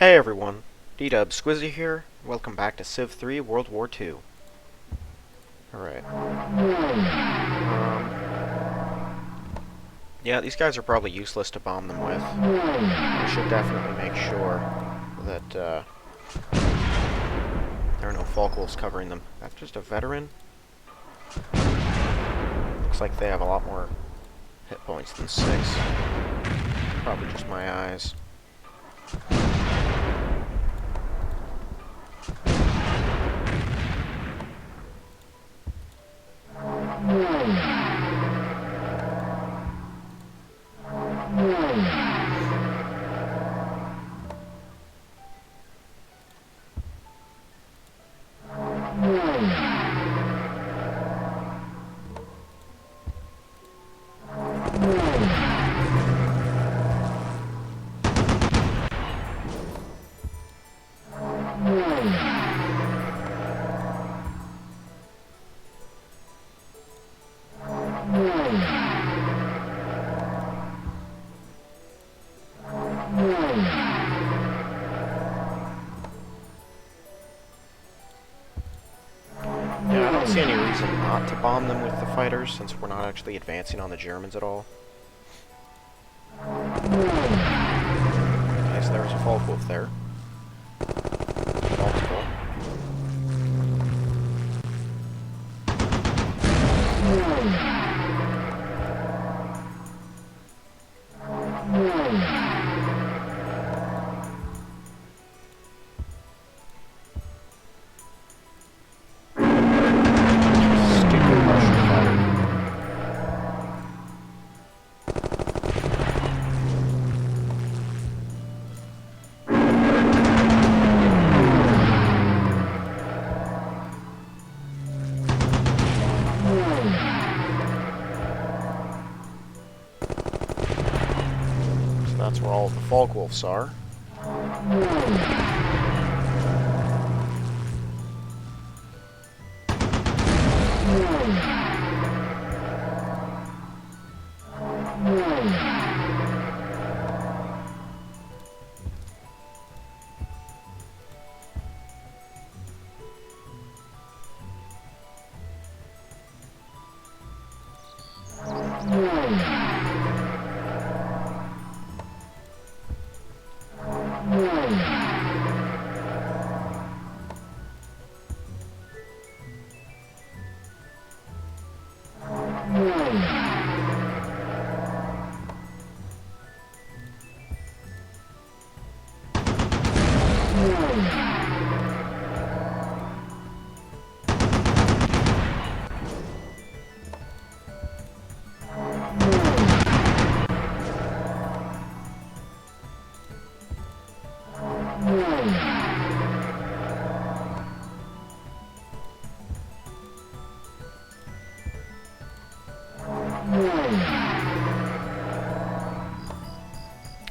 Hey everyone, DW Squizzy here. Welcome back to Civ 3 World War II. Alright. Yeah, these guys are probably useless to bomb them with. I should definitely make sure that there are no Falkwolves covering them. That's just a veteran. Looks like they have a lot more hit points than 6. Probably just my eyes. Yeah, I don't see any reason not to bomb them with the fighters, since we're not actually advancing on the Germans at all. Okay, so there was a Falkwolf there. Multiple. Stupid Russian fighter. So that's where all of the Falkwolves are.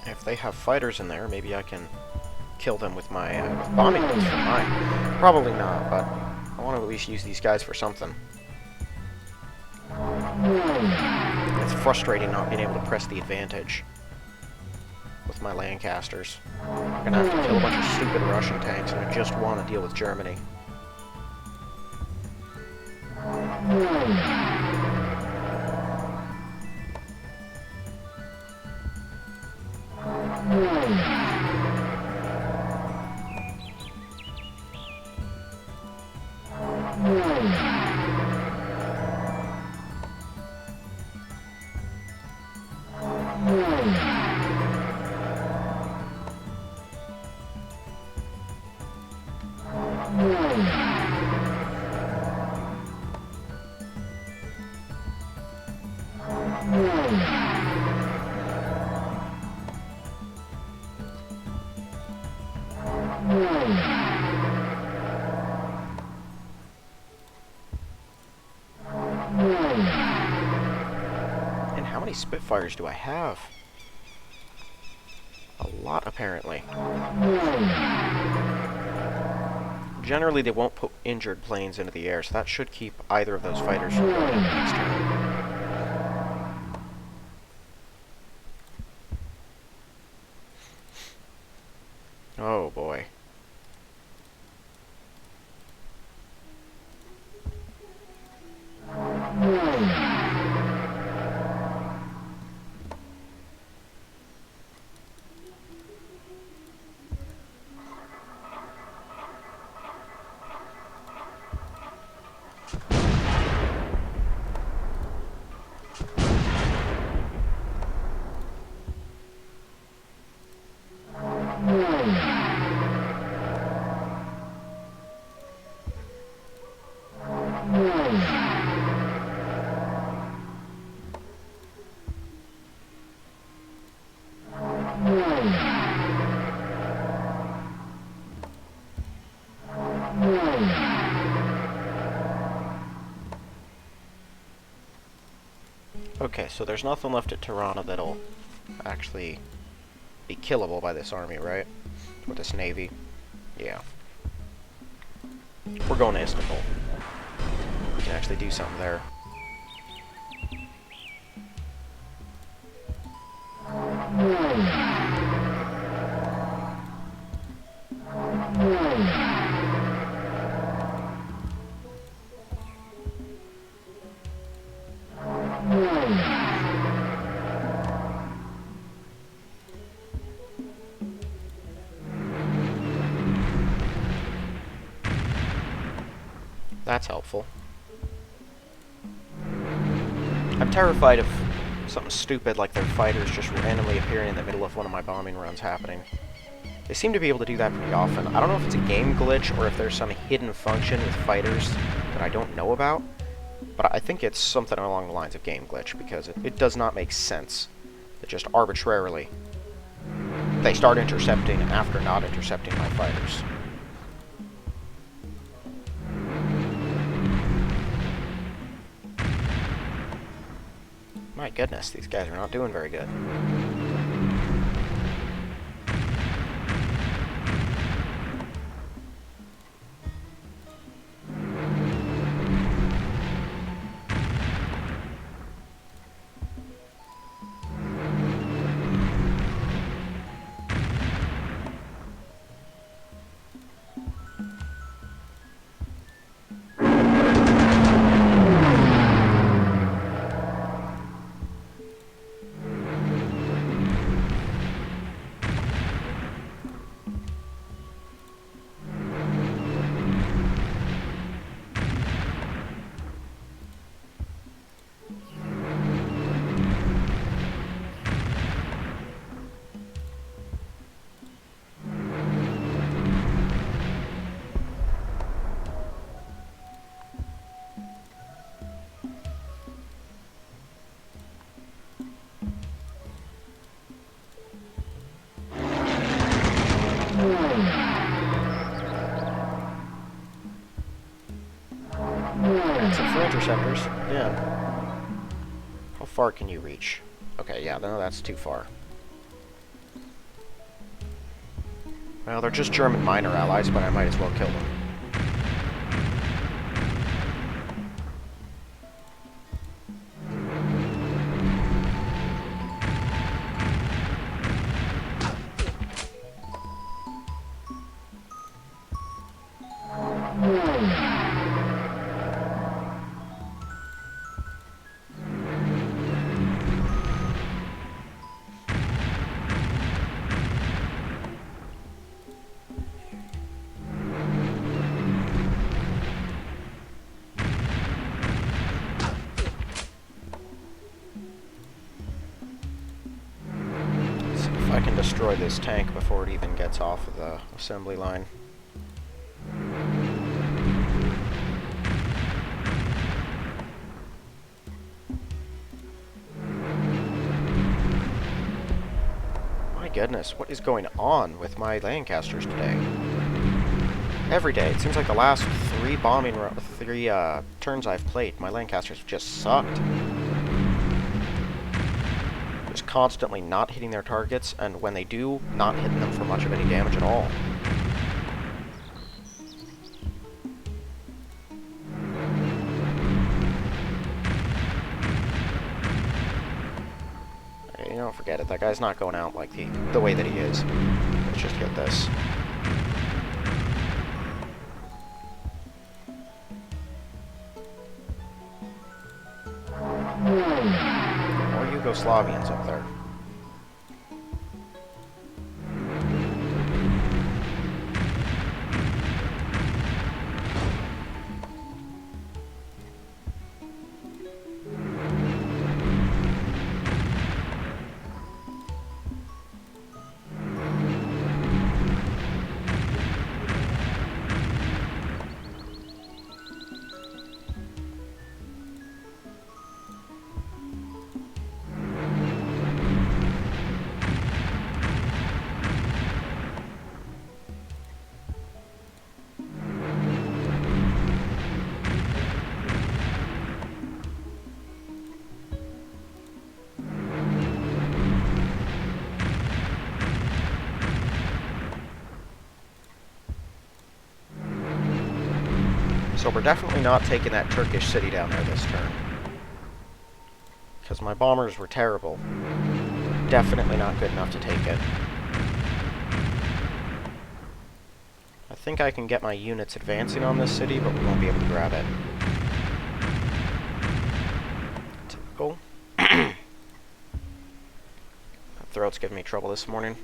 If they have fighters in there, maybe I can kill them with my with bombing runs from mine. Probably not, but I want to at least use these guys for something. It's frustrating not being able to press the advantage with my Lancasters. I'm gonna have to kill a bunch of stupid Russian tanks, and I just want to deal with Germany. And how many Spitfires do I have? A lot, apparently. Generally, they won't put injured planes into the air, so that should keep either of those fighters from going in next turn. Oh boy. Okay, so there's nothing left at Tirana that'll actually be killable by this army, right? With this navy. Yeah. We're going to Istanbul. We can actually do something there. That's helpful. I'm terrified of something stupid like their fighters just randomly appearing in the middle of one of my bombing runs happening. They seem to be able to do that pretty often. I don't know if it's a game glitch or if there's some hidden function with fighters that I don't know about, but I think it's something along the lines of game glitch because it does not make sense that just arbitrarily they start intercepting after not intercepting my fighters. My goodness, these guys are not doing very good. For interceptors, yeah. How far can you reach? Okay, yeah, no, that's too far. Well, they're just German minor allies, but I might as well kill them. I can destroy this tank before it even gets off of the assembly line. My goodness, what is going on with my Lancasters today? Every day, it seems like the last three turns I've played, my Lancasters have just sucked. Just constantly not hitting their targets, and when they do, not hitting them for much of any damage at all. You know, forget it. That guy's not going out like the way that he is. It's let's just get this. More Yugoslavians up there. So we're definitely not taking that Turkish city down there this turn. Because my bombers were terrible. Definitely not good enough to take it. I think I can get my units advancing on this city, but we won't be able to grab it. Typical. My throat's giving me trouble this morning.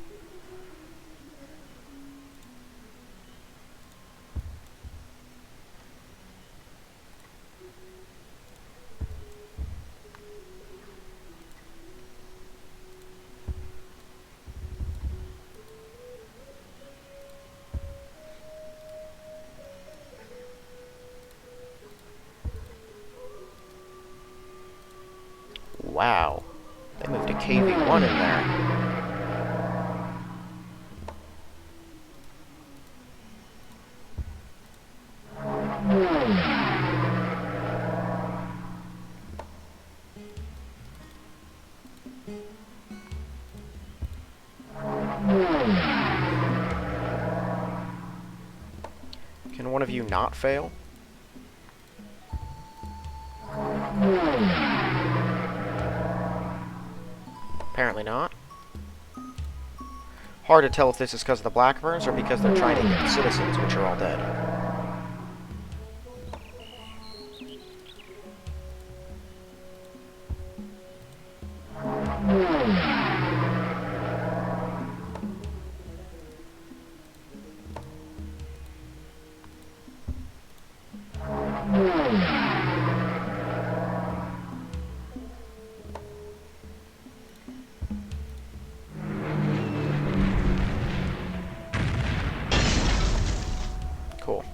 Wow, they moved a KV-1 in there. Can one of you not fail? Apparently not. Hard to tell if this is because of the Blackburns or because they're trying to hit the citizens, which are all dead. Cool.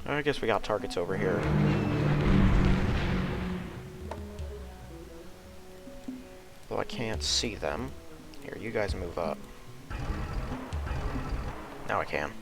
I guess we got targets over here. Though I can't see them. Here, you guys move up. Now I can.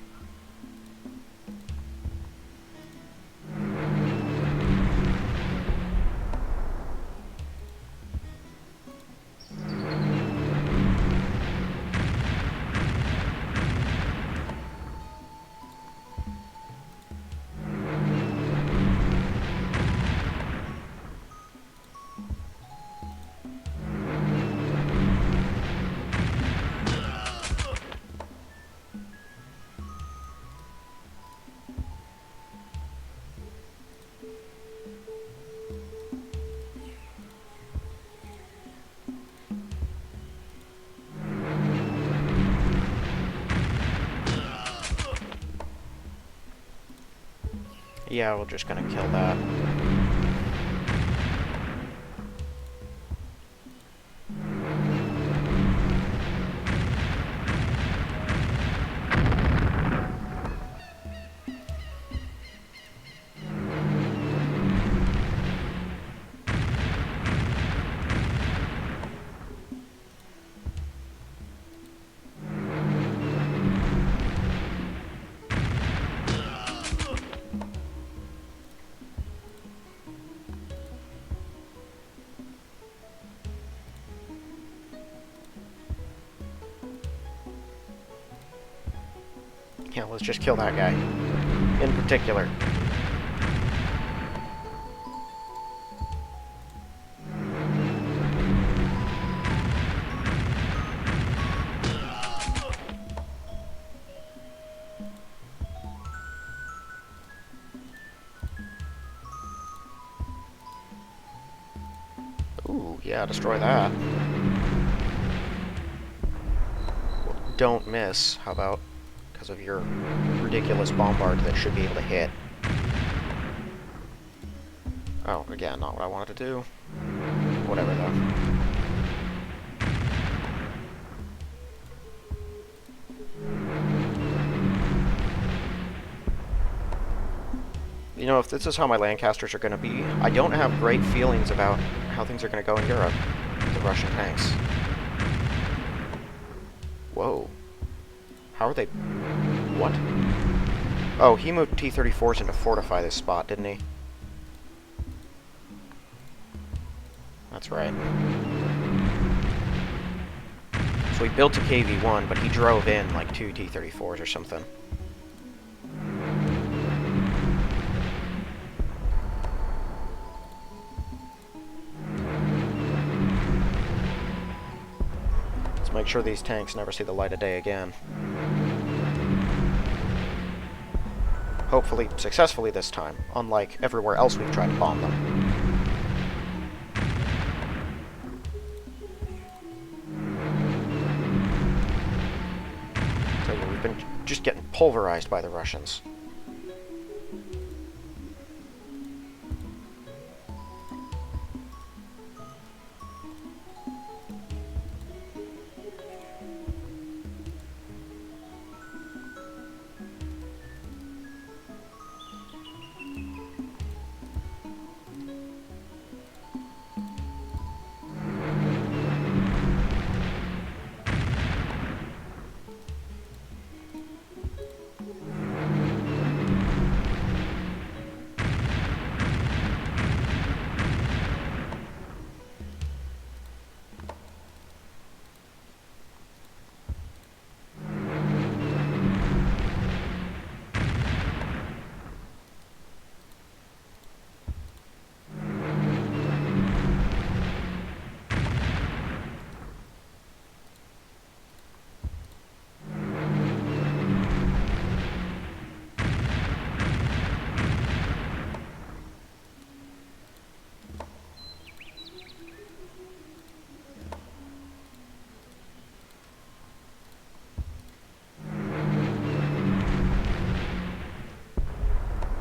Yeah, we're just gonna kill that. Yeah, let's just kill that guy. In particular. Yeah, destroy that. Well, don't miss, how about? Because of your ridiculous bombard that should be able to hit. Oh, again, not what I wanted to do. Whatever, though. You know, if this is how my Lancasters are going to be, I don't have great feelings about how things are going to go in Europe with the Russian tanks. Whoa. How are they... What? Oh, he moved T-34s in to fortify this spot, didn't he? That's right. So he built a KV-1, but he drove in like 2 T-34s or something. Let's make sure these tanks never see the light of day again. Hopefully successfully this time, unlike everywhere else we've tried to bomb them. So yeah, we've been just getting pulverized by the Russians.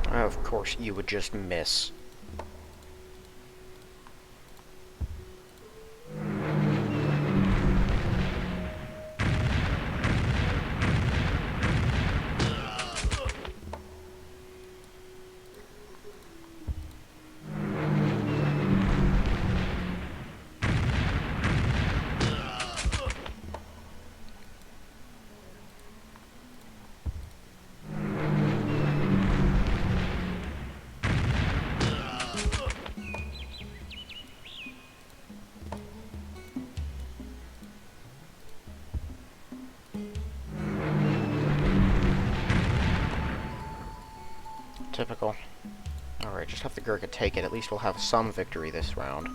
Of course, you would just miss. Typical. Alright, just have the Gurkha take it. At least we'll have some victory this round.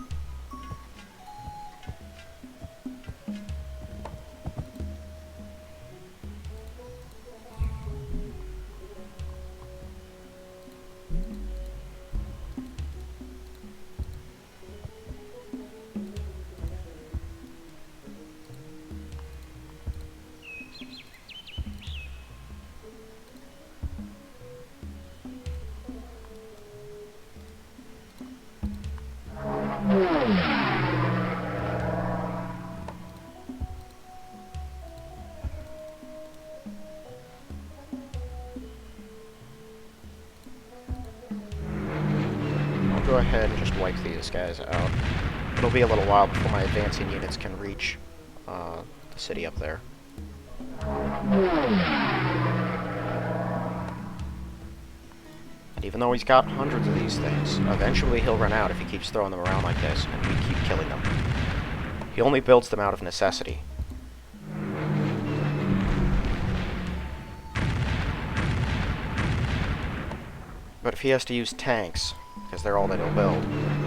Go ahead and just wipe these guys out. It'll be a little while before my advancing units can reach the city up there. And even though he's got hundreds of these things, eventually he'll run out if he keeps throwing them around like this, and we keep killing them. He only builds them out of necessity. But if he has to use tanks, because they're all that he'll build,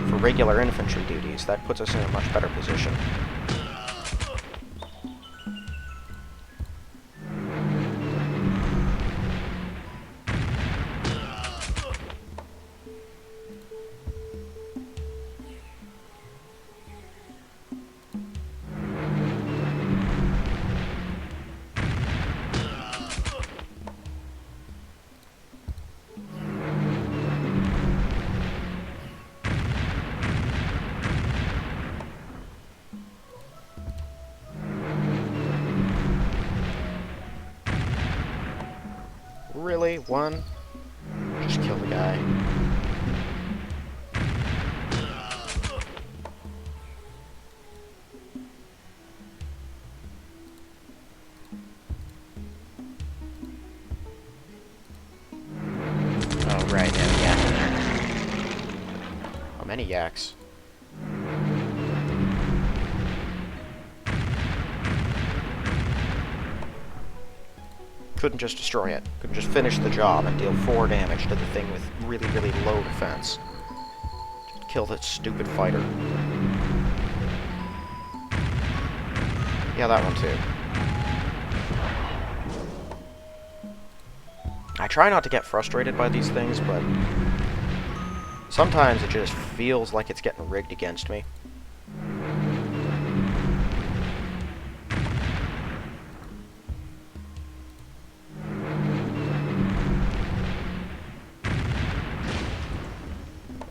for regular infantry duties, that puts us in a much better position. Really? One? Just kill the guy. Oh, right, yeah, the yak in there. How many yaks? Couldn't just destroy it. Couldn't just finish the job and deal 4 damage to the thing with really, really low defense. Just kill that stupid fighter. Yeah, that one too. I try not to get frustrated by these things, but sometimes it just feels like it's getting rigged against me.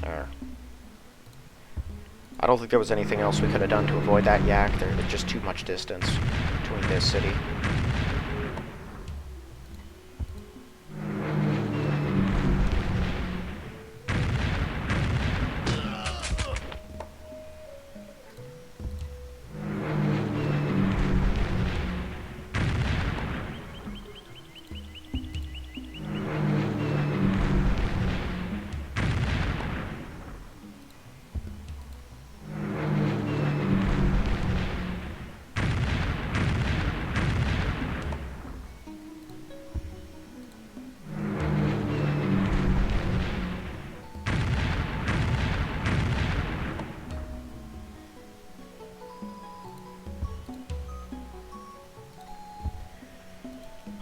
There. I don't think there was anything else we could have done to avoid that yak. There's just too much distance between this city.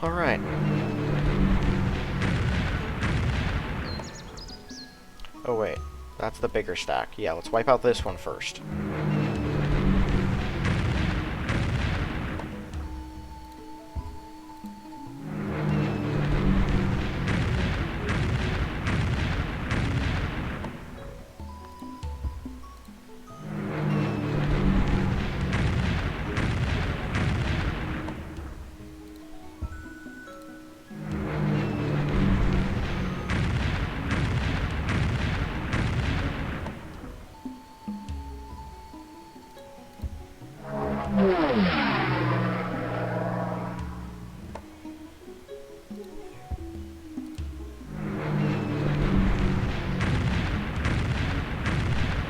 Alright. Oh wait, that's the bigger stack. Yeah, let's wipe out this one first.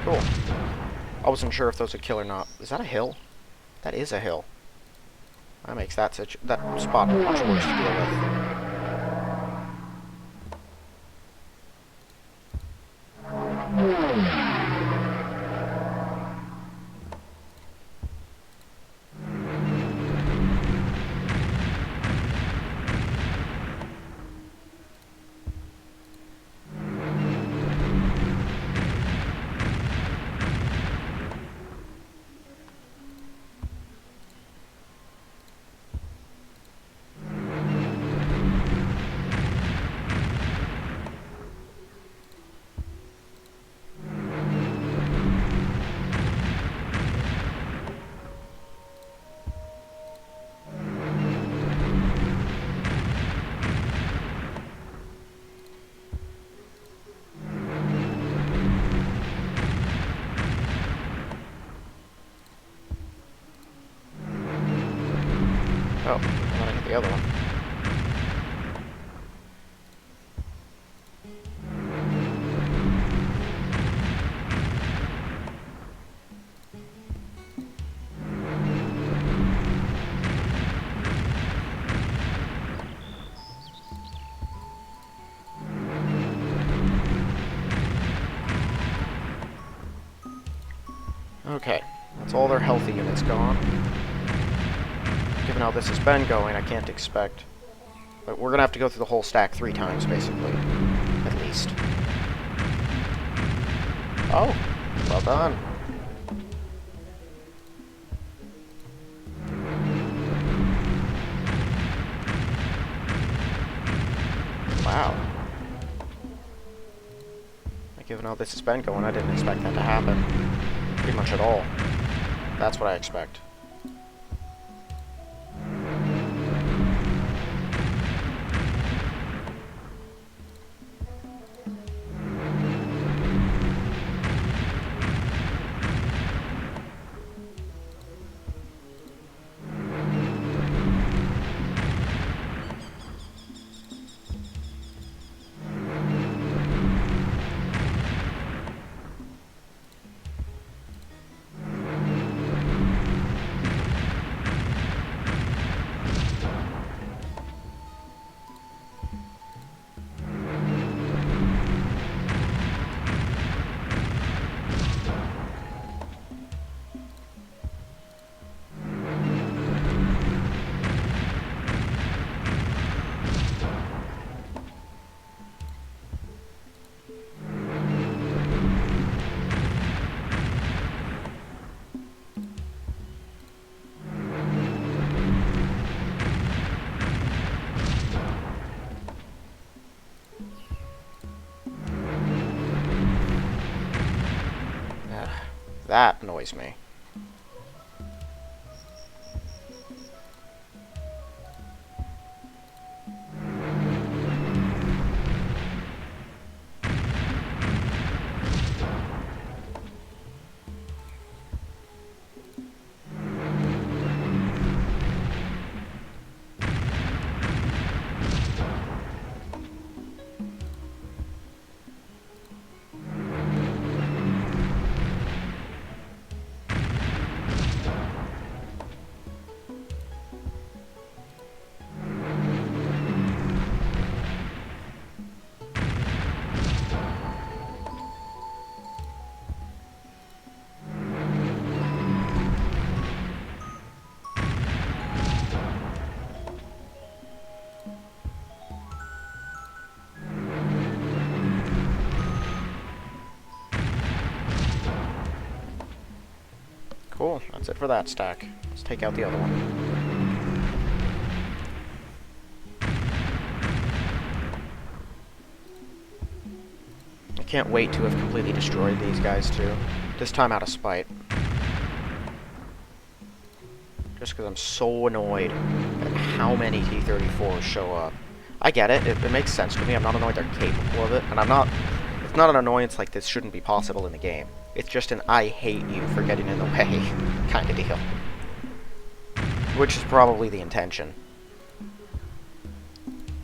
Cool. I wasn't sure if those would kill or not. Is that a hill? That is a hill. That makes that spot much worse to deal with. Oh, I want to hit the other one. Okay, that's all their healthy units gone. Given how this has been going, I can't expect... But we're gonna have to go through the whole stack 3 times, basically. At least. Oh, well done. Wow. Given how this has been going, I didn't expect that to happen. Pretty much at all. That's what I expect. That annoys me. Cool, that's it for that stack. Let's take out the other one. I can't wait to have completely destroyed these guys too. This time out of spite. Just because I'm so annoyed at how many T-34s show up. I get it, it makes sense to me. I'm not annoyed they're capable of it, and it's not an annoyance like this shouldn't be possible in the game. It's just an I hate you for getting in the way kind of deal. Which is probably the intention.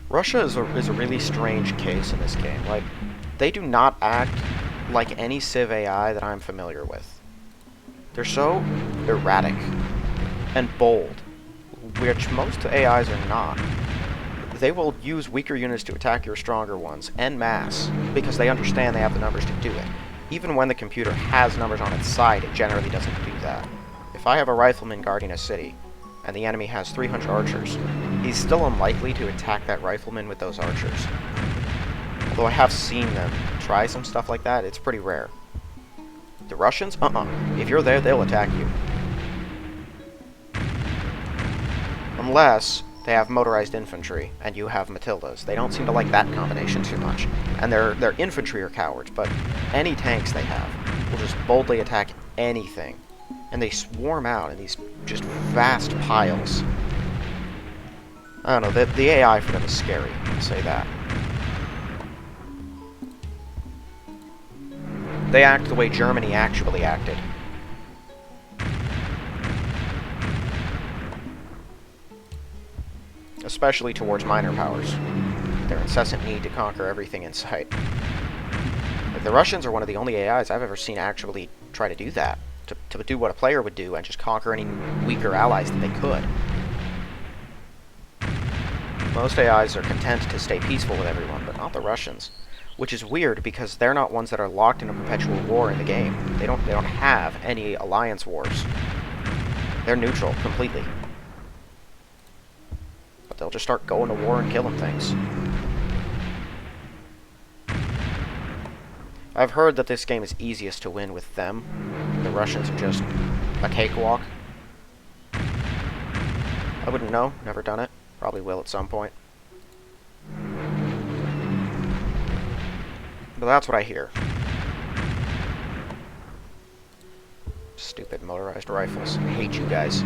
Russia is a really strange case in this game. Like, they do not act like any Civ AI that I'm familiar with. They're so erratic and bold, which most AIs are not. They will use weaker units to attack your stronger ones, en masse, because they understand they have the numbers to do it. Even when the computer has numbers on its side, it generally doesn't do that. If I have a rifleman guarding a city, and the enemy has 300 archers, he's still unlikely to attack that rifleman with those archers. Although I have seen them try some stuff like that, it's pretty rare. The Russians? If you're there, they'll attack you. Unless they have motorized infantry, and you have Matildas. They don't seem to like that combination too much. And their infantry are cowards, but any tanks they have will just boldly attack anything. And they swarm out in these just vast piles. I don't know, the AI for them is scary, I'll say that. They act the way Germany actually acted. Especially towards minor powers. Their incessant need to conquer everything in sight. Like, the Russians are one of the only AIs I've ever seen actually try to do that. To do what a player would do and just conquer any weaker allies that they could. Most AIs are content to stay peaceful with everyone, but not the Russians. Which is weird because they're not ones that are locked in a perpetual war in the game. They don't have any alliance wars. They're neutral completely. But they'll just start going to war and killing things. I've heard that this game is easiest to win with them. The Russians are just a cakewalk. I wouldn't know, never done it. Probably will at some point. But that's what I hear. Stupid motorized rifles. I hate you guys.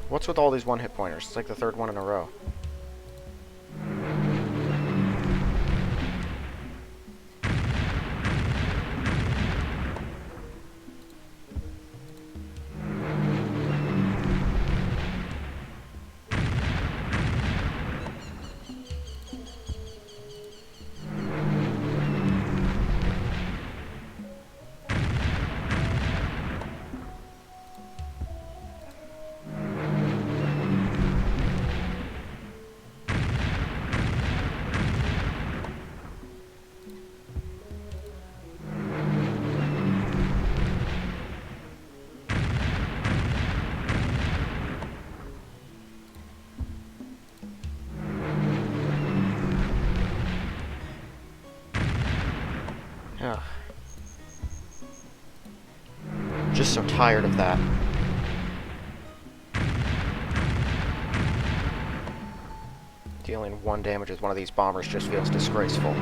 What's with all these one-hit pointers? It's like the third one in a row. Just so tired of that. Dealing 1 damage with one of these bombers just feels disgraceful.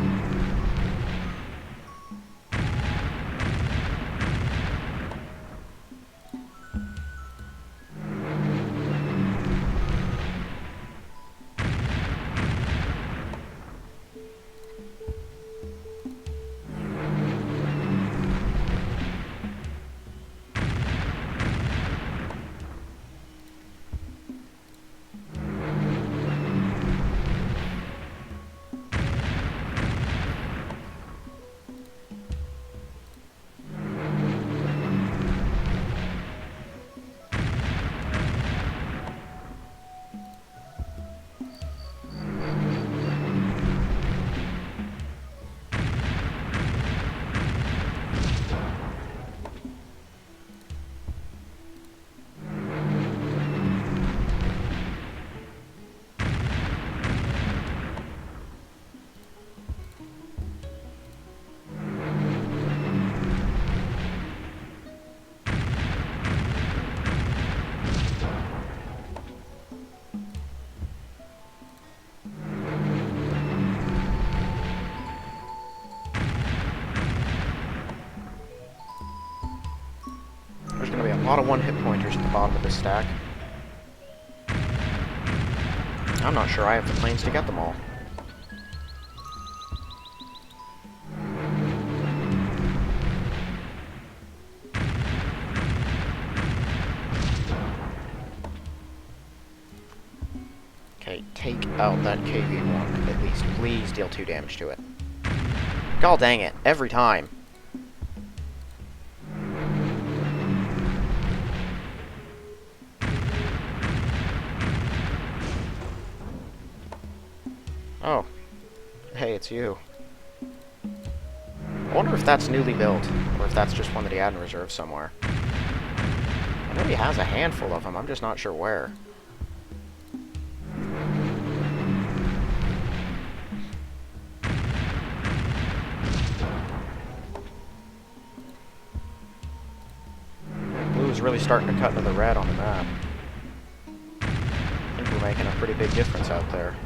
There's going to be a lot of one-hit pointers at the bottom of this stack. I'm not sure I have the planes to get them all. Okay, take out that KV-1. At least, please deal 2 damage to it. God dang it, every time. Oh. Hey, it's you. I wonder if that's newly built, or if that's just one that he had in reserve somewhere. I know he has a handful of them, I'm just not sure where. Blue is really starting to cut into the red on the map. I think we're making a pretty big difference out there.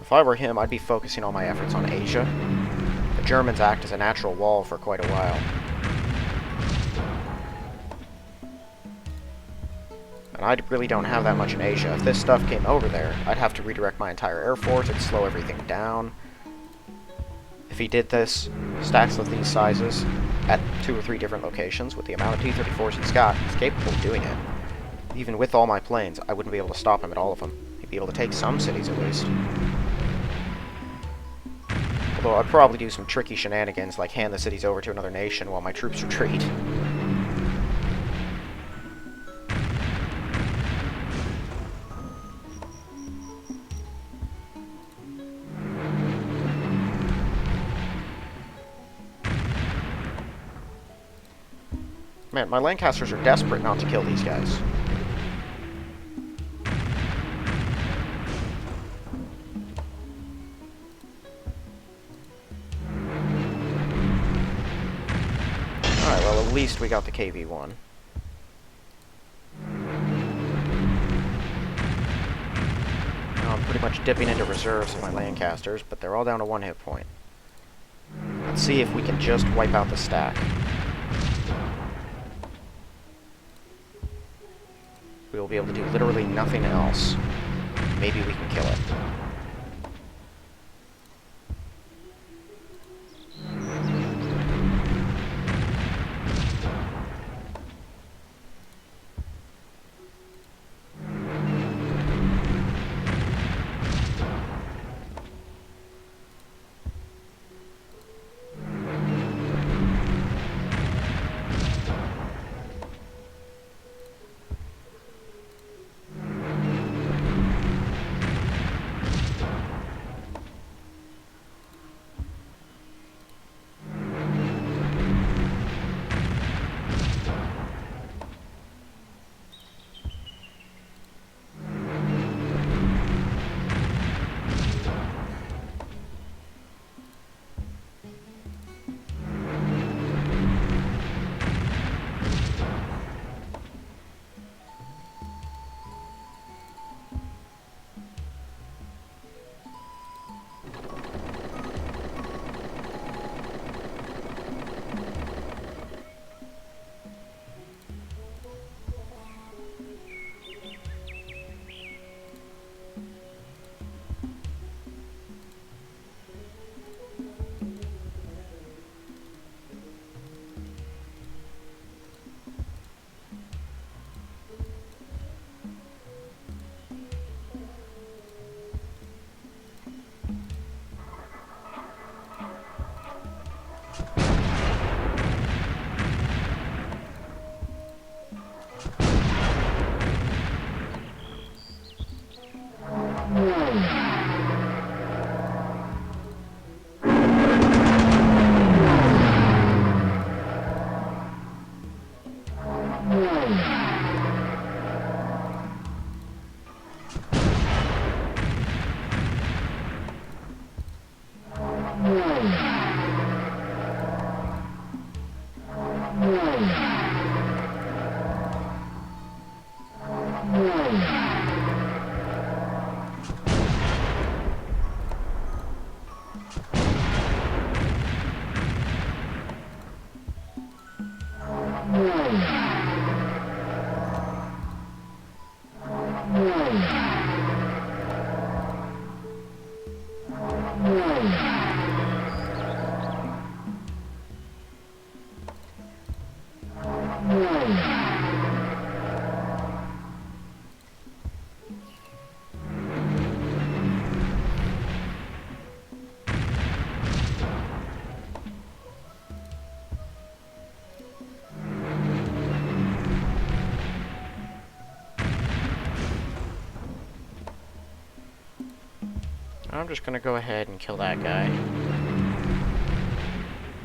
If I were him, I'd be focusing all my efforts on Asia. The Germans act as a natural wall for quite a while. And I really don't have that much in Asia. If this stuff came over there, I'd have to redirect my entire air force, it'd slow everything down. If he did this, stacks of these sizes, at 2 or 3 different locations, with the amount of T-34s he's got, he's capable of doing it. Even with all my planes, I wouldn't be able to stop him at all of them. He'd be able to take some cities at least. Although I'd probably do some tricky shenanigans, like hand the cities over to another nation while my troops retreat. Man, my Lancasters are desperate not to kill these guys. Alright, well, at least we got the KV-1. Now I'm pretty much dipping into reserves of my Lancasters, but they're all down to 1 hit point. Let's see if we can just wipe out the stack. We will be able to do literally nothing else. Maybe we can kill it. I'm just gonna go ahead and kill that guy.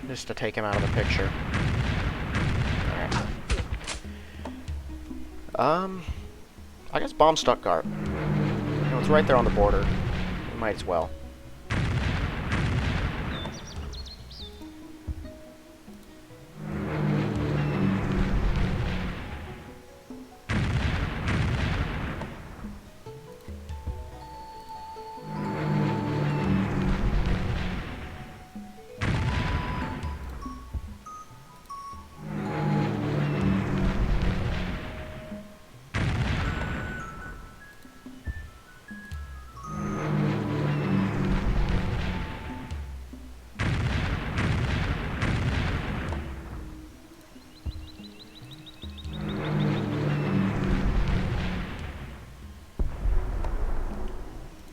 Just to take him out of the picture. Alright. I guess bomb Stuttgart. You know, it's right there on the border. We might as well.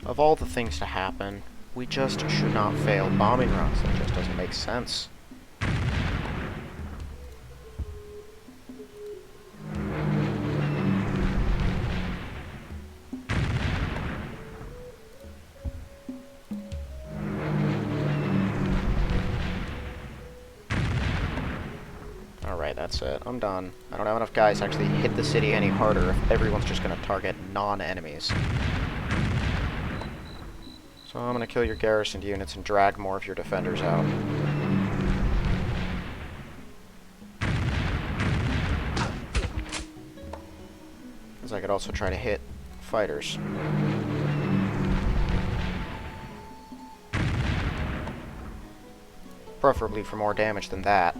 Of all the things to happen, we just should not fail bombing runs. That just doesn't make sense. Alright, that's it. I'm done. I don't have enough guys to actually hit the city any harder if everyone's just gonna target non-enemies. So I'm gonna kill your garrisoned units and drag more of your defenders out. Because I could also try to hit fighters. Preferably for more damage than that.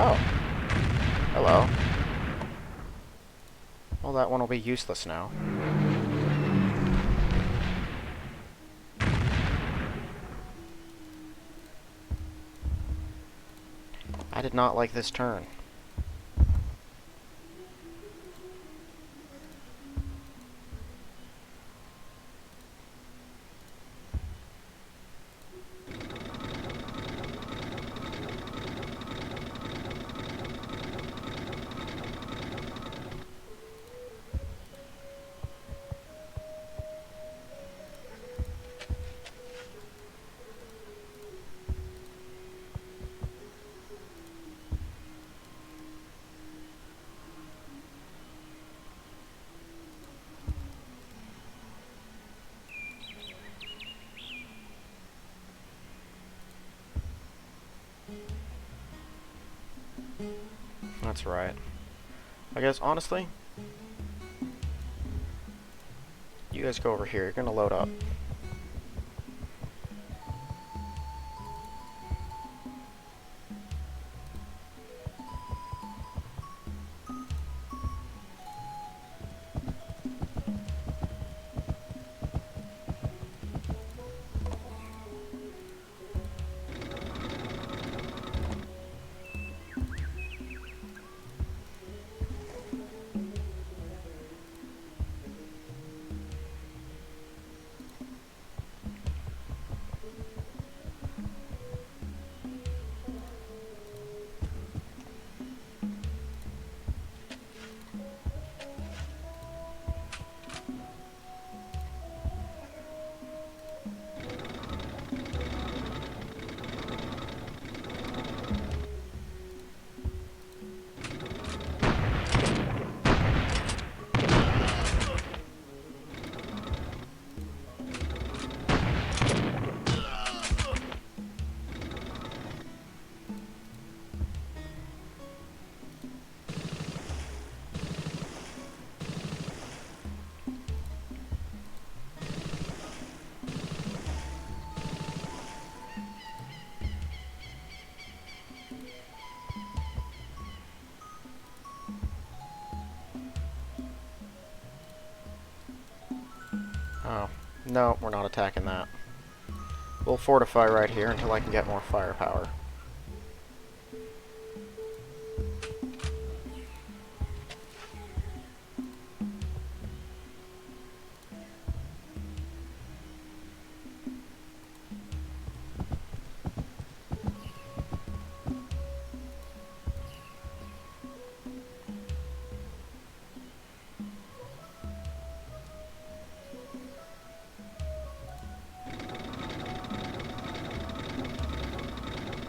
Oh. Hello. Well, that one will be useless now. I did not like this turn. That's right. I guess, honestly, you guys go over here. You're gonna load up. Oh. No, we're not attacking that. We'll fortify right here until I can get more firepower.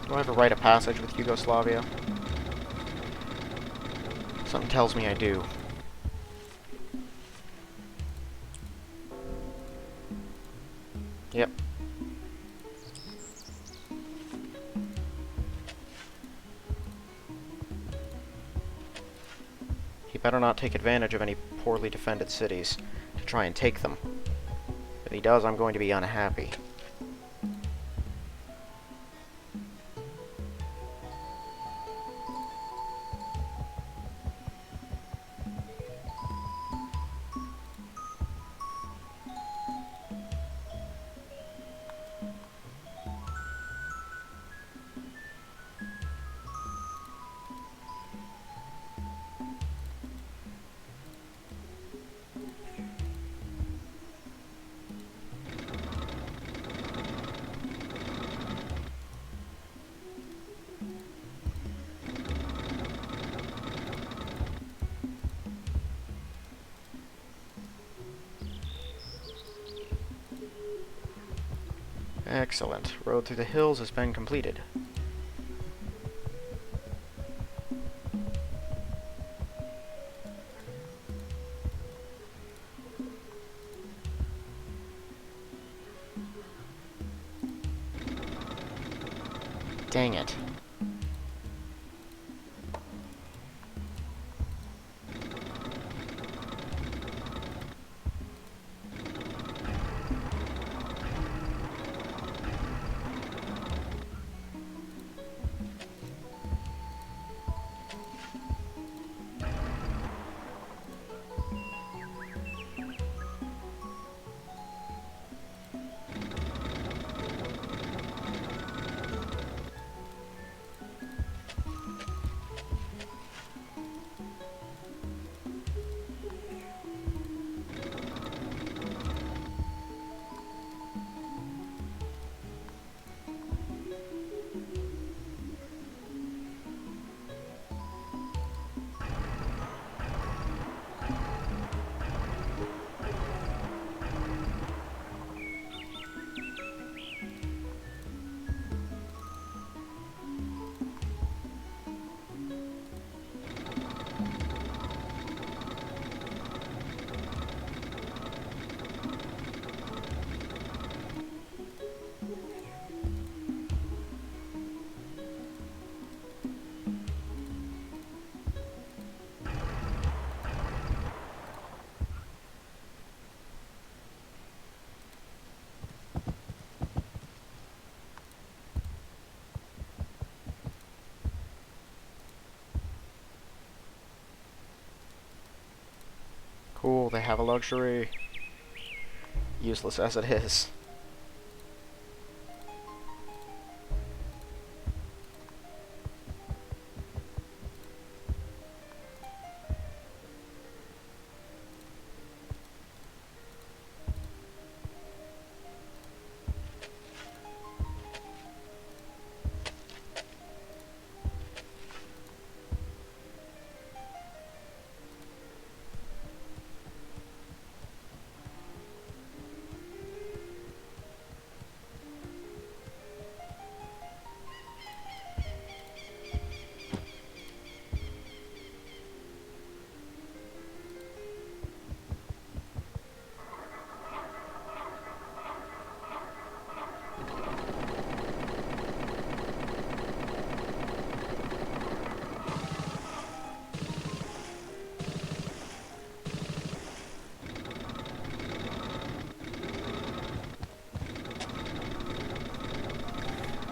Do I have a rite of passage with Yugoslavia? Something tells me I do. Yep. He better not take advantage of any poorly defended cities to try and take them. If he does, I'm going to be unhappy. Excellent. Road through the hills has been completed. Dang it. Cool, they have a luxury. Useless as it is.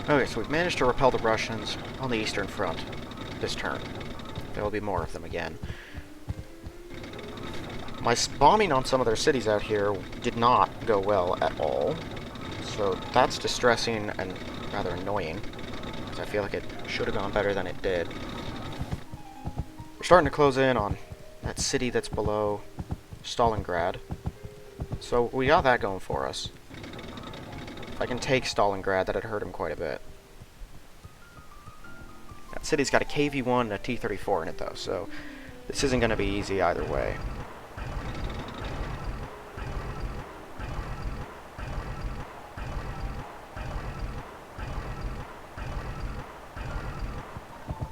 Okay, so we've managed to repel the Russians on the Eastern Front this turn. There will be more of them again. My bombing on some of their cities out here did not go well at all, so that's distressing and rather annoying, because I feel like it should have gone better than it did. We're starting to close in on that city that's below Stalingrad, so we got that going for us. If I can take Stalingrad, that'd hurt him quite a bit. That city's got a KV-1 and a T-34 in it, though, so this isn't going to be easy either way.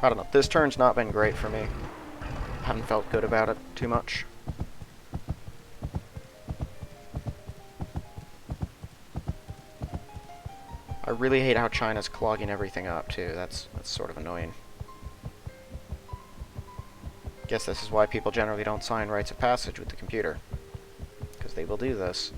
I don't know, this turn's not been great for me. Haven't felt good about it too much. I really hate how China's clogging everything up, too. That's sort of annoying. Guess this is why people generally don't sign rights of passage with the computer, because they will do this.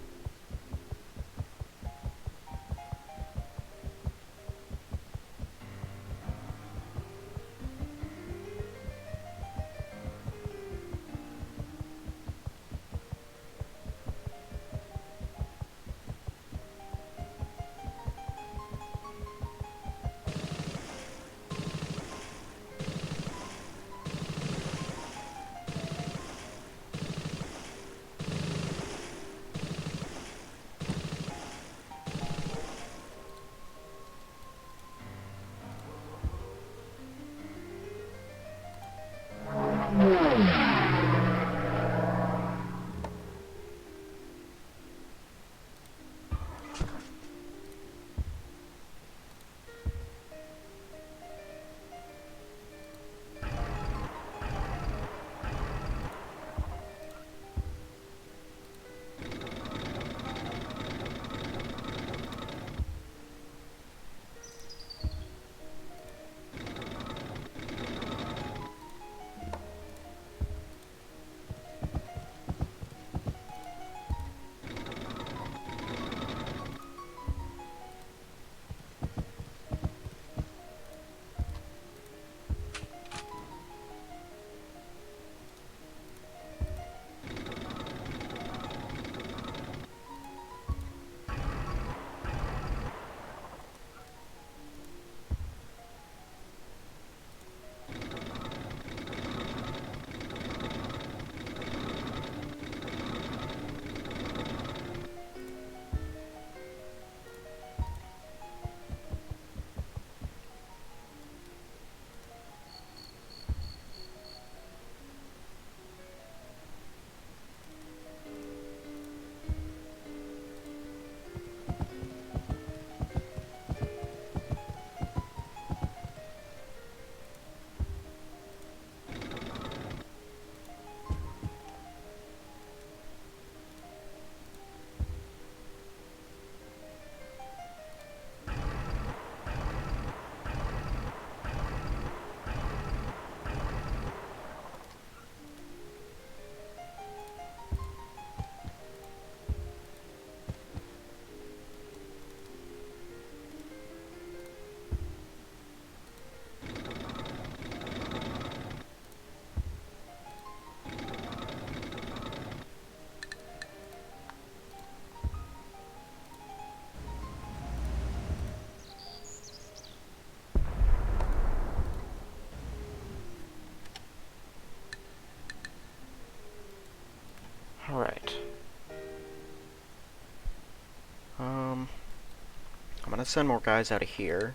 I'm gonna send more guys out of here.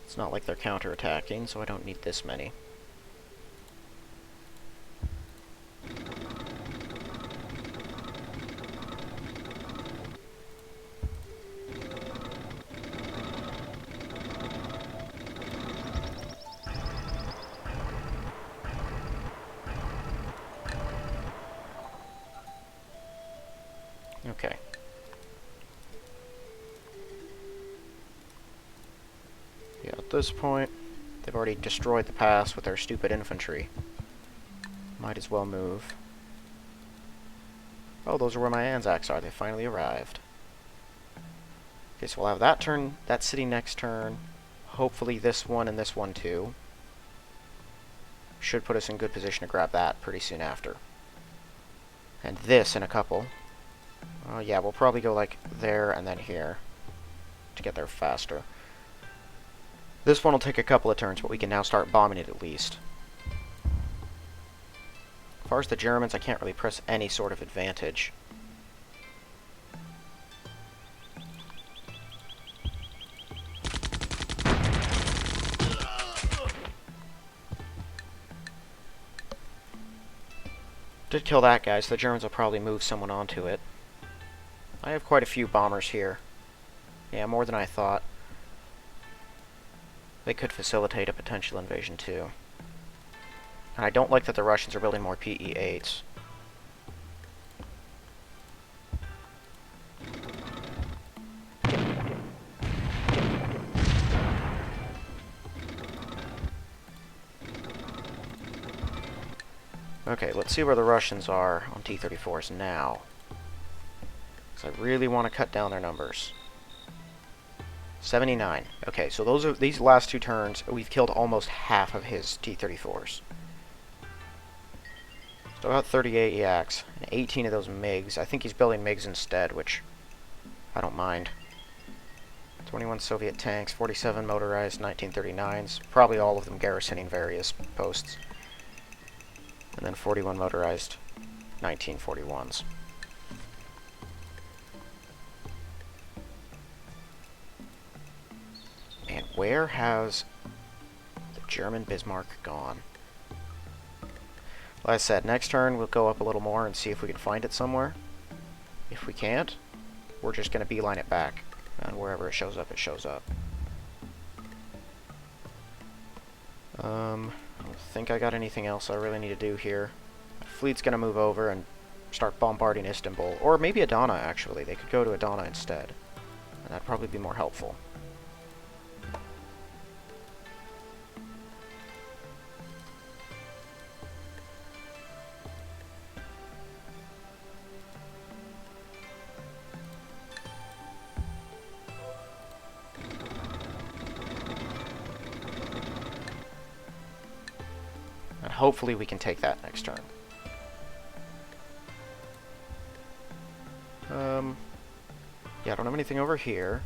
It's not like they're counterattacking, so I don't need this many. Okay. Yeah, at this point, they've already destroyed the pass with their stupid infantry. Might as well move. Oh, those are where my Anzacs are. They finally arrived. Okay, so we'll have that turn, that city next turn. Hopefully this one and this one too. Should put us in good position to grab that pretty soon after. And this in a couple. Yeah, we'll probably go like there and then here to get there faster. This one will take a couple of turns, but we can now start bombing it at least. As far as the Germans, I can't really press any sort of advantage. Did kill that guy, so the Germans will probably move someone onto it. I have quite a few bombers here. Yeah, more than I thought. They could facilitate a potential invasion too. And I don't like that the Russians are building more PE-8s. Okay, let's see where the Russians are on T-34s now. Because I really want to cut down their numbers. 79. Okay, so these last two turns, we've killed almost half of his T-34s. So about 38 Yaks, and 18 of those MiGs. I think he's building MiGs instead, which I don't mind. 21 Soviet tanks, 47 motorized 1939s, probably all of them garrisoning various posts. And then 41 motorized 1941s. And where has the German Bismarck gone? Like I said, next turn we'll go up a little more and see if we can find it somewhere. If we can't, we're just going to beeline it back. And wherever it shows up, it shows up. I don't think I got anything else I really need to do here. My fleet's going to move over and start bombarding Istanbul. Or maybe Adana, actually. They could go to Adana instead. And that'd probably be more helpful. And hopefully we can take that next turn. Yeah, I don't have anything over here.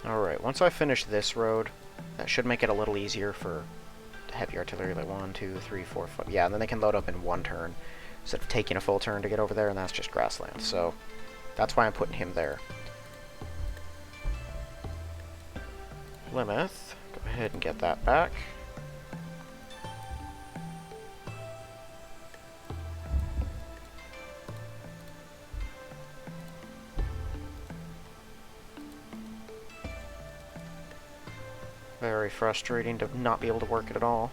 Alright, once I finish this road, that should make it a little easier for heavy artillery, like 1, 2, 3, 4, 5. Yeah, and then they can load up in one turn, instead of taking a full turn to get over there, and that's just grassland. So, that's why I'm putting him there. Plymouth, go ahead and get that back. Very frustrating to not be able to work it at all.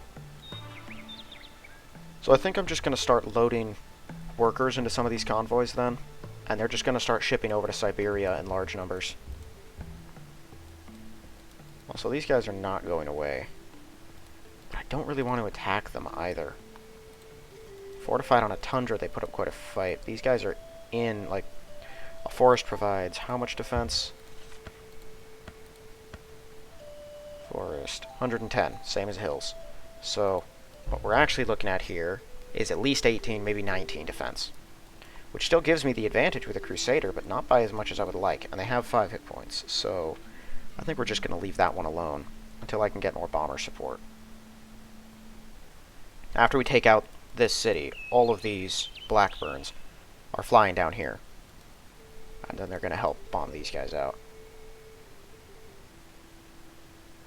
So I think I'm just going to start loading workers into some of these convoys then, and they're just going to start shipping over to Siberia in large numbers. Also, these guys are not going away. But I don't really want to attack them either. Fortified on a tundra, they put up quite a fight. These guys are in, like, a forest provides how much defense? Forest, 110, same as hills. So, what we're actually looking at here is at least 18, maybe 19 defense. Which still gives me the advantage with a Crusader, but not by as much as I would like. And they have 5 hit points, so I think we're just going to leave that one alone until I can get more bomber support. After we take out this city, all of these Blackburns are flying down here. And then they're going to help bomb these guys out.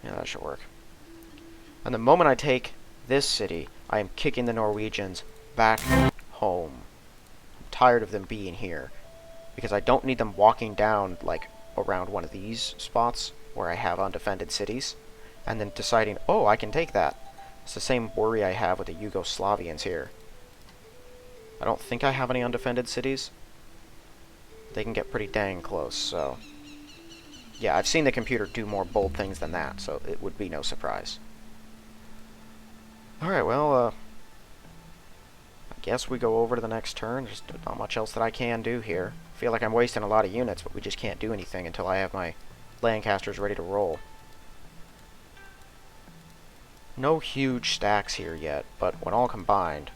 Yeah, that should work. And the moment I take this city, I am kicking the Norwegians back home. I'm tired of them being here. Because I don't need them walking down, like, around one of these spots where I have undefended cities, and then deciding, oh, I can take that. It's the same worry I have with the Yugoslavians here. I don't think I have any undefended cities. They can get pretty dang close, so... Yeah, I've seen the computer do more bold things than that, so it would be no surprise. Alright, well, I guess we go over to the next turn. There's not much else that I can do here. I feel like I'm wasting a lot of units, but we just can't do anything until I have my Lancasters ready to roll. No huge stacks here yet, but when all combined,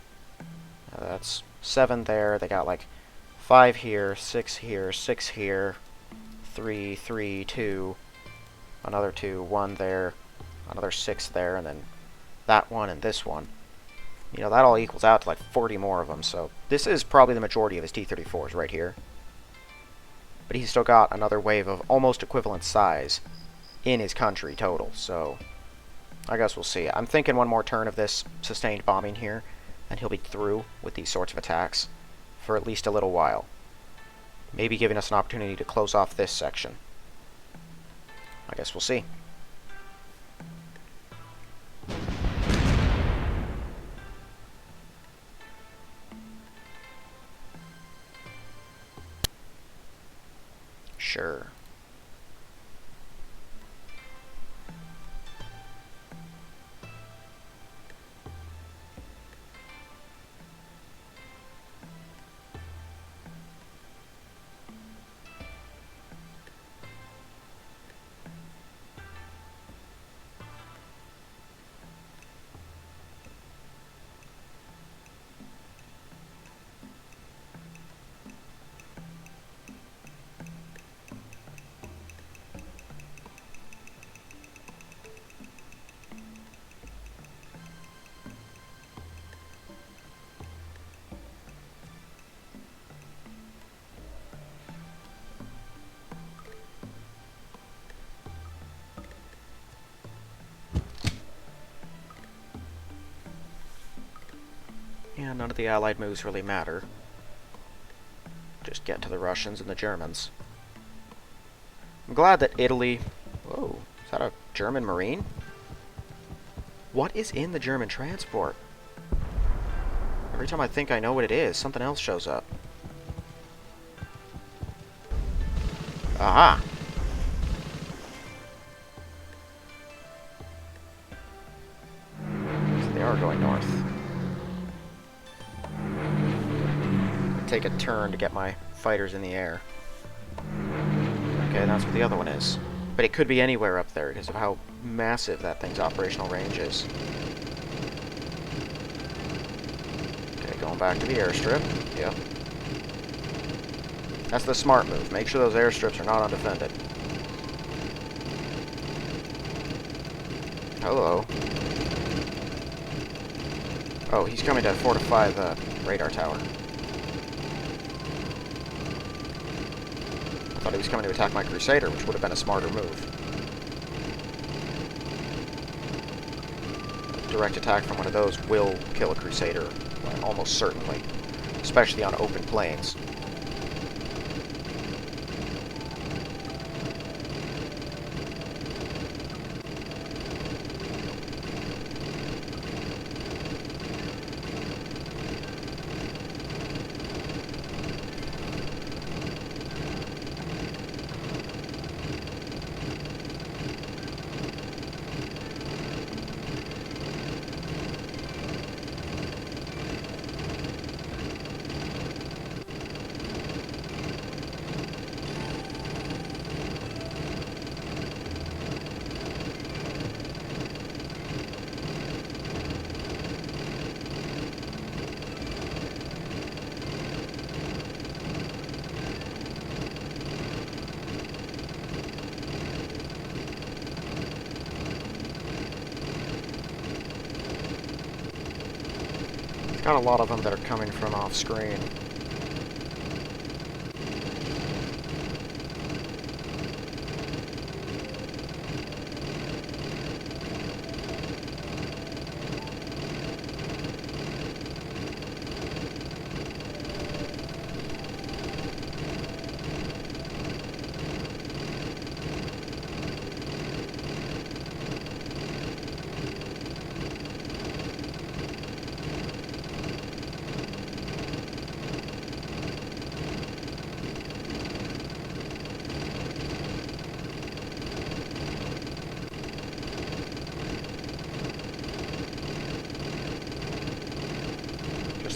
that's 7 there. They got like 5 here, 6 here, 6 here, 3, 3, 2, another 2, 1 there, another 6 there, and then that one and this one. You know, that all equals out to like 40 more of them, so this is probably the majority of his T-34s right here. But he's still got another wave of almost equivalent size in his country total, so I guess we'll see. I'm thinking one more turn of this sustained bombing here, and he'll be through with these sorts of attacks for at least a little while. Maybe giving us an opportunity to close off this section. I guess we'll see. Sure. Yeah, none of the Allied moves really matter. Just get to the Russians and the Germans. I'm glad that Italy... Whoa, is that a German Marine? What is in the German transport? Every time I think I know what it is, something else shows up. Aha! So they are going north. Take a turn to get my fighters in the air. Okay, that's what the other one is. But it could be anywhere up there because of how massive that thing's operational range is. Okay, going back to the airstrip. Yep. That's the smart move. Make sure those airstrips are not undefended. Hello. Oh, he's coming to fortify the radar tower. I thought he was coming to attack my Crusader, which would have been a smarter move. A direct attack from one of those will kill a Crusader, almost certainly, especially on open plains. Got a lot of them that are coming from off screen.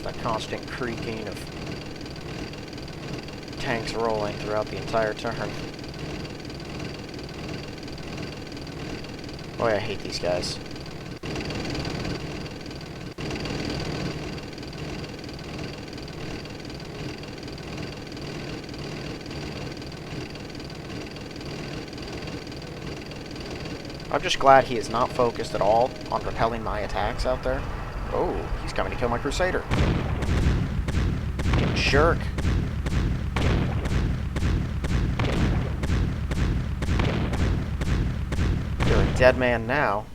That constant creaking of tanks rolling throughout the entire turn. Boy, I hate these guys. I'm just glad he is not focused at all on repelling my attacks out there. Oh, he's coming to kill my Crusader. Jerk. You're a dead man now.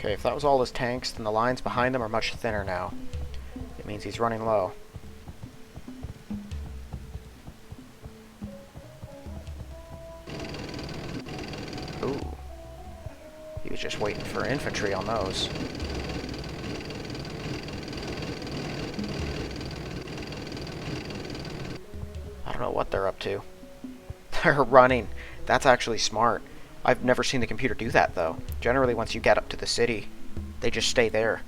Okay, if that was all his tanks, then the lines behind them are much thinner now. It means he's running low. Ooh. He was just waiting for infantry on those. I don't know what they're up to. They're running. That's actually smart. I've never seen the computer do that, though. Generally, once you get up to the city, they just stay there.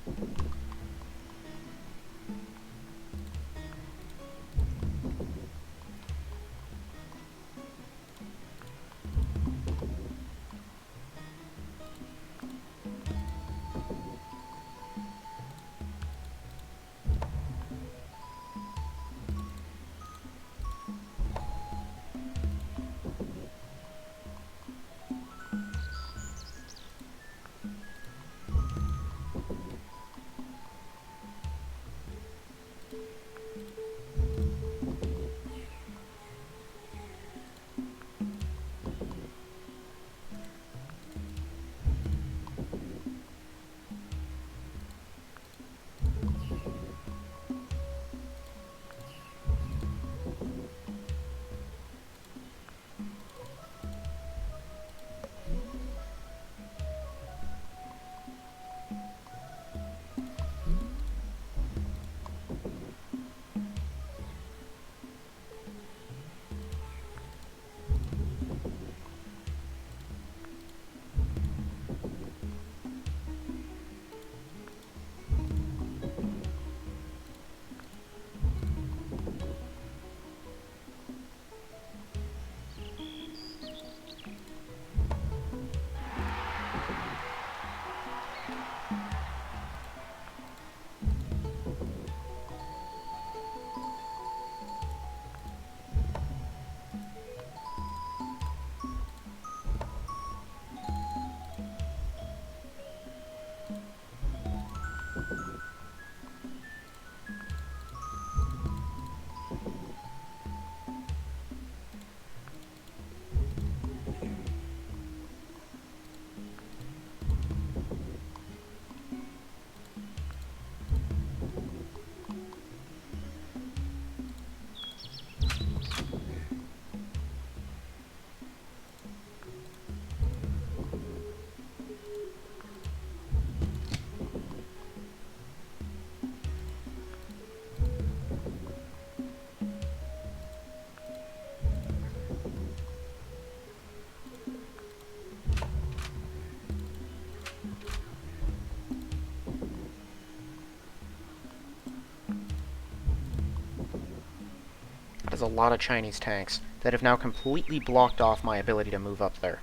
has a lot of Chinese tanks that have now completely blocked off my ability to move up there.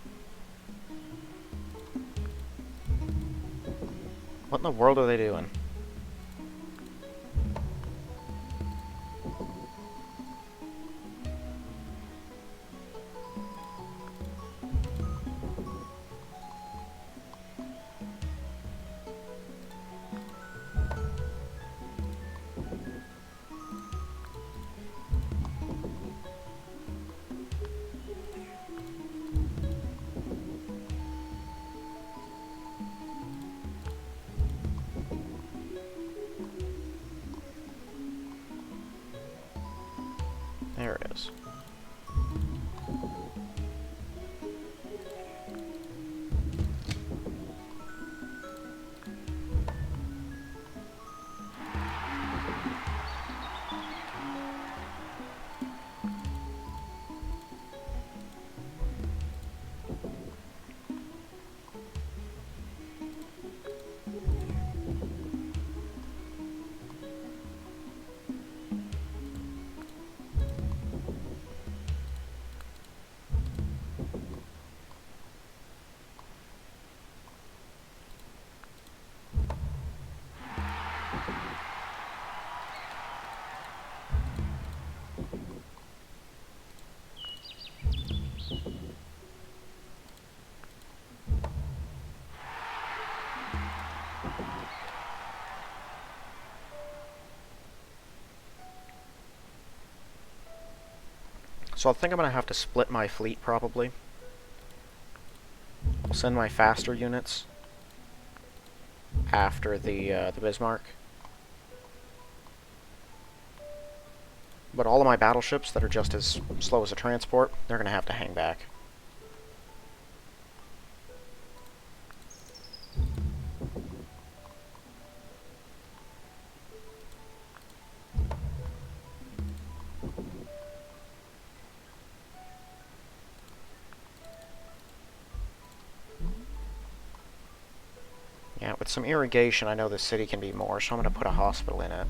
What in the world are they doing? There it is. So I think I'm going to have to split my fleet, probably. I'll send my faster units after the Bismarck. But all of my battleships that are just as slow as a transport, they're going to have to hang back. Yeah, with some irrigation, I know this city can be more, so I'm going to put a hospital in it.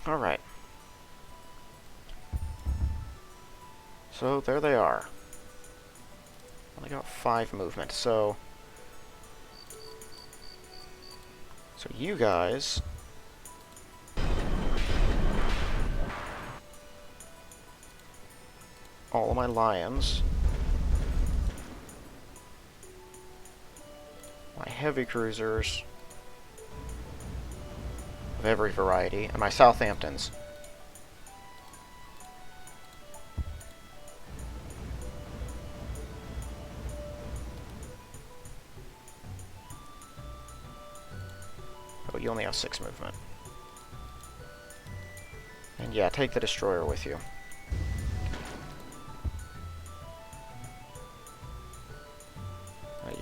Alright. So, there they are. Only got 5 movement, so you guys... all of my lions... my heavy cruisers... of every variety, and my Southamptons. Oh, you only have 6 movement. And yeah, take the destroyer with you.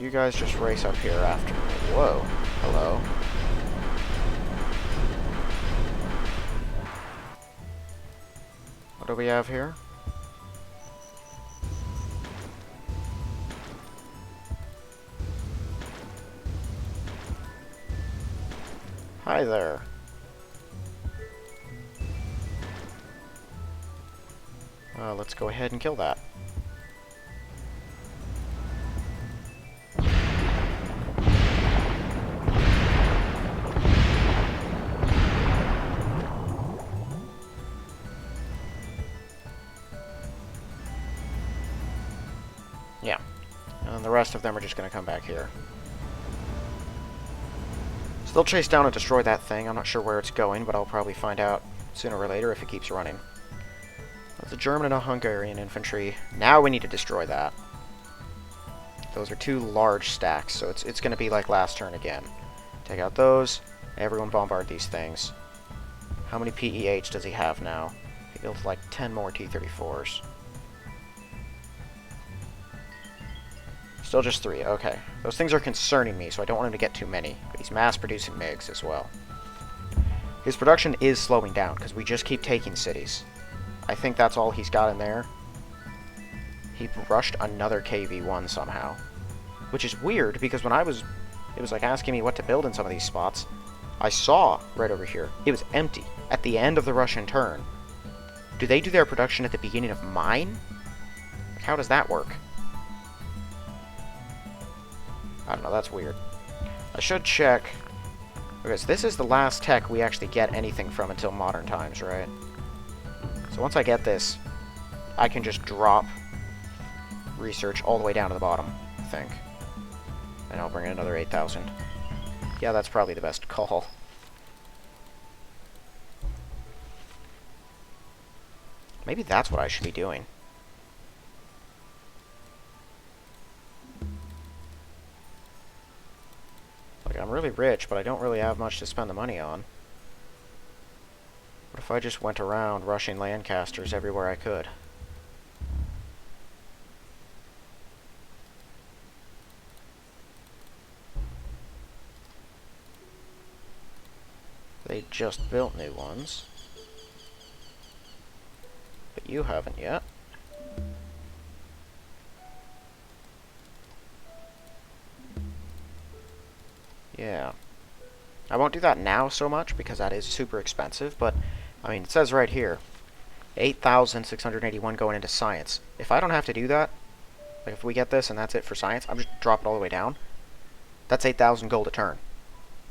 You guys just race up here after me. Whoa. Hello. What do we have here? Hi there. Let's go ahead and kill that. rest of them are just going to come back here. Still chase down and destroy that thing. I'm not sure where it's going, but I'll probably find out sooner or later if it keeps running. That's a German and a Hungarian infantry. Now we need to destroy that. Those are two large stacks, so it's going to be like last turn again. Take out those. Everyone bombard these things. How many PEH does he have now? He built like 10 more T-34s. Still just 3, okay. Those things are concerning me, so I don't want him to get too many. But he's mass-producing MiGs as well. His production is slowing down, because we just keep taking cities. I think that's all he's got in there. He rushed another KV-1 somehow. Which is weird, because when it was like asking me what to build in some of these spots, I saw right over here, it was empty at the end of the Russian turn. Do they do their production at the beginning of mine? Like, how does that work? I don't know, that's weird. I should check, because this is the last tech we actually get anything from until modern times, right? So once I get this, I can just drop research all the way down to the bottom, I think. And I'll bring in another 8,000. Yeah, that's probably the best call. Maybe that's what I should be doing. Like, I'm really rich, but I don't really have much to spend the money on. What if I just went around rushing Lancasters everywhere I could? They just built new ones. But you haven't yet. Yeah. I won't do that now so much because that is super expensive, but I mean, it says right here 8,681 going into science. If I don't have to do that, like if we get this and that's it for science, I'm just drop it all the way down. That's 8,000 gold a turn.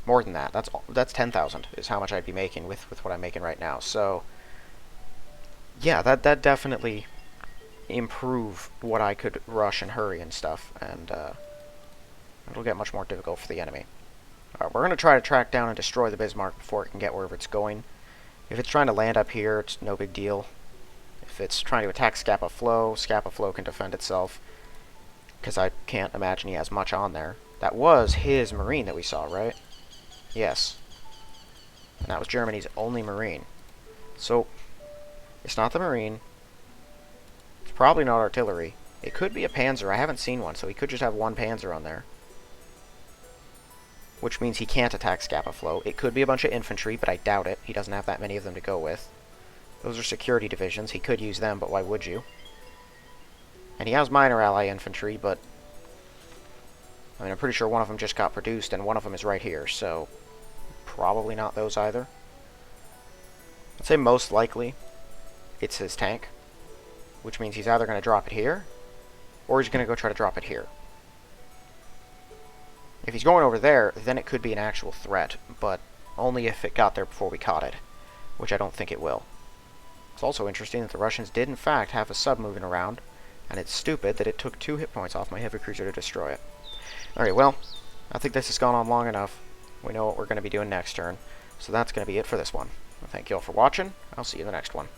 More than that. That's 10,000 is how much I'd be making with what I'm making right now. So yeah, that definitely improve what I could rush and hurry and stuff, and it'll get much more difficult for the enemy. Alright, we're going to try to track down and destroy the Bismarck before it can get wherever it's going. If it's trying to land up here, it's no big deal. If it's trying to attack Scapa Flow can defend itself, because I can't imagine he has much on there. That was his Marine that we saw, right? Yes. And that was Germany's only Marine. So, it's not the Marine. It's probably not artillery. It could be a Panzer. I haven't seen one, so he could just have one Panzer on there. Which means he can't attack Scapa Flow. It could be a bunch of infantry, but I doubt it. He doesn't have that many of them to go with. Those are security divisions. He could use them, but why would you? And he has minor ally infantry, but I mean, I'm pretty sure one of them just got produced, and one of them is right here, so probably not those either. I'd say most likely it's his tank, which means he's either going to drop it here, or he's going to go try to drop it here. If he's going over there, then it could be an actual threat, but only if it got there before we caught it, which I don't think it will. It's also interesting that the Russians did in fact have a sub moving around, and it's stupid that it took 2 hit points off my heavy cruiser to destroy it. Alright, well, I think this has gone on long enough. We know what we're going to be doing next turn, so that's going to be it for this one. Thank you all for watching. I'll see you in the next one.